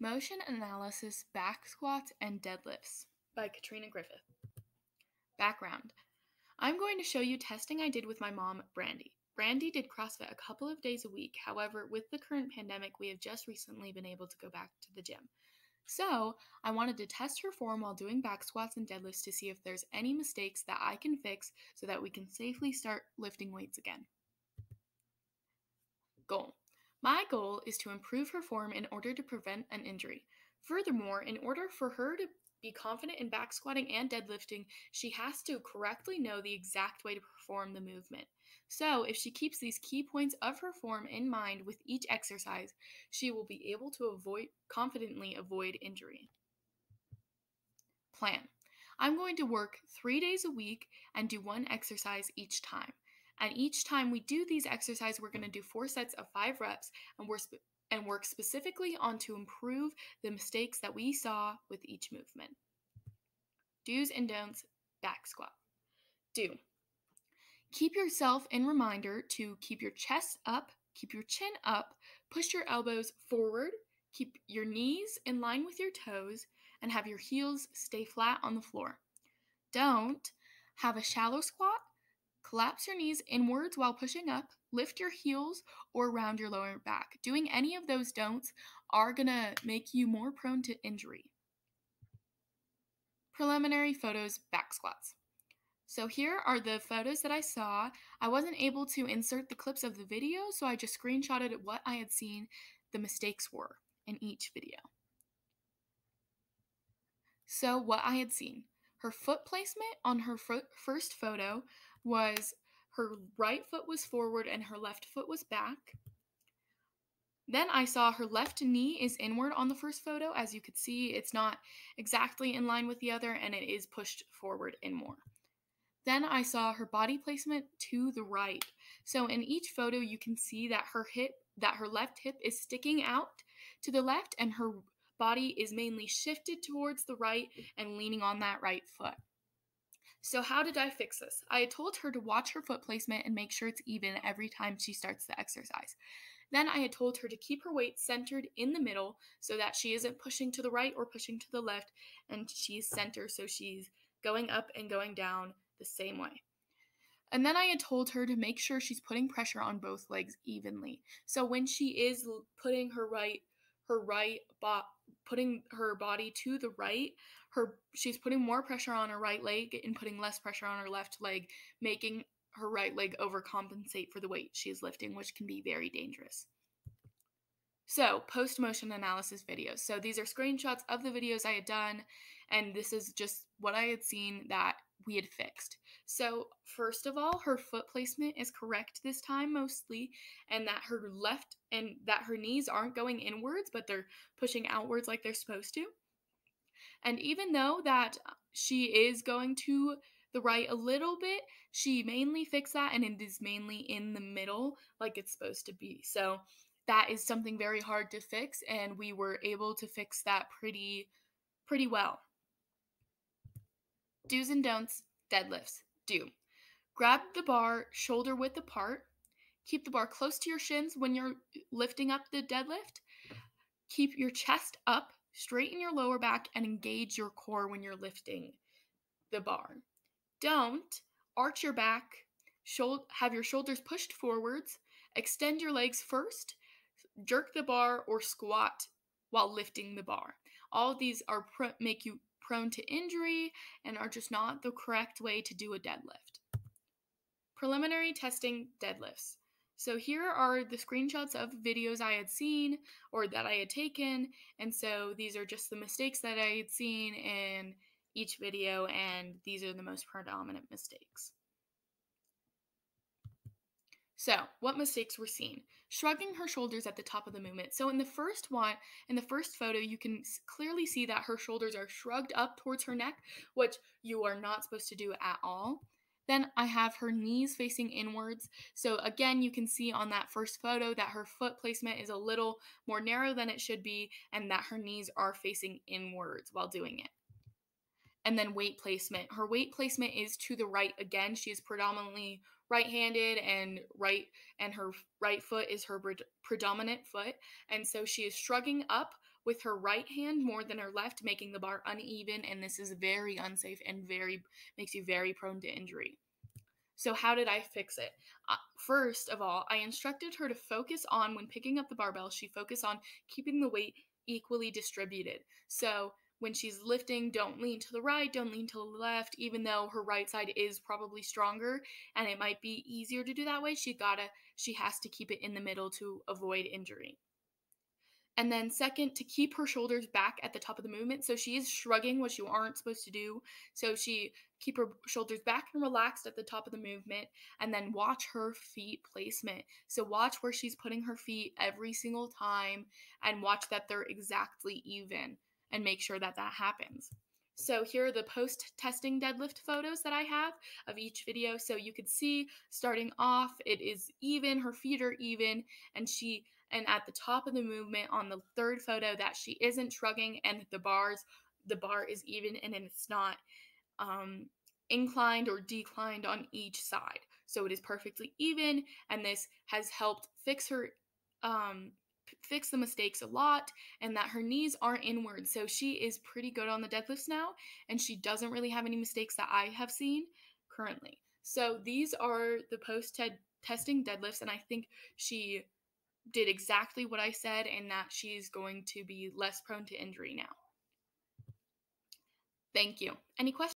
Motion Analysis, Back Squats, and Deadlifts by Katrina Griffith. Background. I'm going to show you testing I did with my mom, Brandy. Brandy did CrossFit a couple of days a week. However, with the current pandemic, we have just recently been able to go back to the gym. So, I wanted to test her form while doing back squats and deadlifts to see if there's any mistakes that I can fix so that we can safely start lifting weights again. Goal. My goal is to improve her form in order to prevent an injury. Furthermore, in order for her to be confident in back squatting and deadlifting, she has to correctly know the exact way to perform the movement. So, if she keeps these key points of her form in mind with each exercise, she will be able to confidently avoid injury. Plan. I'm going to work 3 days a week and do one exercise each time. And each time we do these exercises, we're going to do 4 sets of 5 reps and work specifically on to improve the mistakes that we saw with each movement. Do's and don'ts, back squat. Do. Keep yourself in reminder to keep your chest up, keep your chin up, push your elbows forward, keep your knees in line with your toes, and have your heels stay flat on the floor. Don't have a shallow squat. Collapse your knees inwards while pushing up, lift your heels, or round your lower back. Doing any of those don'ts are going to make you more prone to injury. Preliminary photos, back squats. So here are the photos that I saw. I wasn't able to insert the clips of the video, so I just screenshotted what I had seen the mistakes were in each video. So what I had seen. Her foot placement on her first photo was her right foot was forward and her left foot was back. Then I saw her left knee is inward on the first photo. As you could see, it's not exactly in line with the other and it is pushed forward and more. Then I saw her body placement to the right. So in each photo, you can see that her left hip is sticking out to the left and her body is mainly shifted towards the right and leaning on that right foot. So how did I fix this? I had told her to watch her foot placement and make sure it's even every time she starts the exercise. Then I had told her to keep her weight centered in the middle so that she isn't pushing to the right or pushing to the left, and she's centered so she's going up and going down the same way. And then I had told her to make sure she's putting pressure on both legs evenly. So when she is putting putting her body to the right, she's putting more pressure on her right leg and putting less pressure on her left leg, making her right leg overcompensate for the weight she's lifting, which can be very dangerous. So, post-motion analysis videos. So these are screenshots of the videos I had done, and this is just what I had seen that we had fixed. So, first of all, her foot placement is correct this time mostly, and that her knees aren't going inwards, but they're pushing outwards like they're supposed to. And even though that she is going to the right a little bit, she mainly fixed that and it is mainly in the middle like it's supposed to be. So that is something very hard to fix, and we were able to fix that pretty well. Do's and don'ts, deadlifts. Do. Grab the bar shoulder width apart. Keep the bar close to your shins when you're lifting up the deadlift. Keep your chest up, straighten your lower back, and engage your core when you're lifting the bar. Don't arch your back, have your shoulders pushed forwards, extend your legs first, jerk the bar, or squat while lifting the bar. All of these are make you prone to injury and are just not the correct way to do a deadlift. Preliminary testing deadlifts. So here are the screenshots of videos I had seen or that I had taken, and so these are just the mistakes that I had seen in each video, and these are the most predominant mistakes. So, what mistakes were seen? Shrugging her shoulders at the top of the movement. So in the first photo, you can clearly see that her shoulders are shrugged up towards her neck, which you are not supposed to do at all. Then I have her knees facing inwards. So again, you can see on that first photo that her foot placement is a little more narrow than it should be, and that her knees are facing inwards while doing it. And then weight placement. Her weight placement is to the right again. She is predominantly right-handed and her right foot is her predominant foot. And so she is shrugging up with her right hand more than her left, making the bar uneven, and this is very unsafe and makes you very prone to injury. So how did I fix it? First of all, I instructed her to focus on, when picking up the barbell, she focus on keeping the weight equally distributed. So when she's lifting, don't lean to the right, don't lean to the left, even though her right side is probably stronger and it might be easier to do that way. She has to keep it in the middle to avoid injury. And then second, to keep her shoulders back at the top of the movement. So she is shrugging, which you aren't supposed to do. So she keep her shoulders back and relaxed at the top of the movement, and then watch her feet placement. So watch where she's putting her feet every single time and watch that they're exactly even and make sure that that happens. So here are the post-testing deadlift photos that I have of each video. So you could see starting off, it is even, her feet are even, and at the top of the movement on the third photo that she isn't shrugging, and the bar is even and it's not inclined or declined on each side. So it is perfectly even, and this has helped fix the mistakes a lot, and that her knees aren't inward. So she is pretty good on the deadlifts now, and she doesn't really have any mistakes that I have seen currently. So these are the post-testing deadlifts, and I think she did exactly what I said, and that she's going to be less prone to injury now. Thank you. Any questions?